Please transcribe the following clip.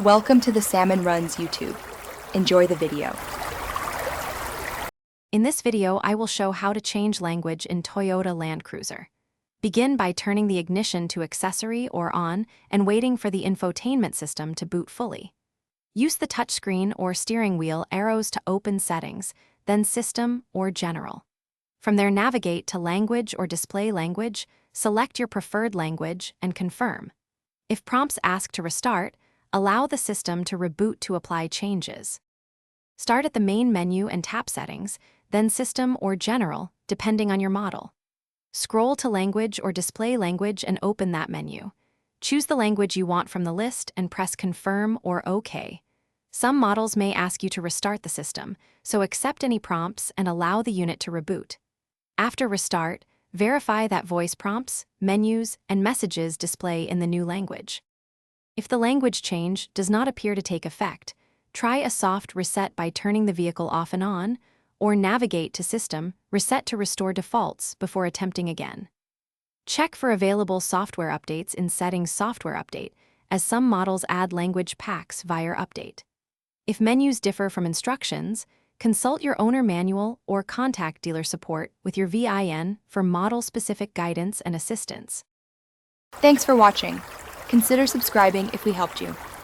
Welcome to the Salmon Runs YouTube. Enjoy the video. In this video, I will show how to change language in Toyota Land Cruiser. Begin by turning the ignition to accessory or on and waiting for the infotainment system to boot fully. Use the touchscreen or steering wheel arrows to open settings, then System or General. From there, navigate to Language or Display Language, select your preferred language, and confirm. If prompts ask to restart, allow the system to reboot to apply changes. Start at the main menu and tap Settings, then System or General, depending on your model. Scroll to Language or Display Language and open that menu. Choose the language you want from the list and press Confirm or OK. Some models may ask you to restart the system, so accept any prompts and allow the unit to reboot. After restart, verify that voice prompts, menus, and messages display in the new language. If the language change does not appear to take effect, try a soft reset by turning the vehicle off and on, or navigate to System, Reset to restore defaults before attempting again. Check for available software updates in Settings Software Update, as some models add language packs via Update. If menus differ from instructions, consult your owner manual or contact dealer support with your VIN for model-specific guidance and assistance. Thanks for watching. Consider subscribing if we helped you.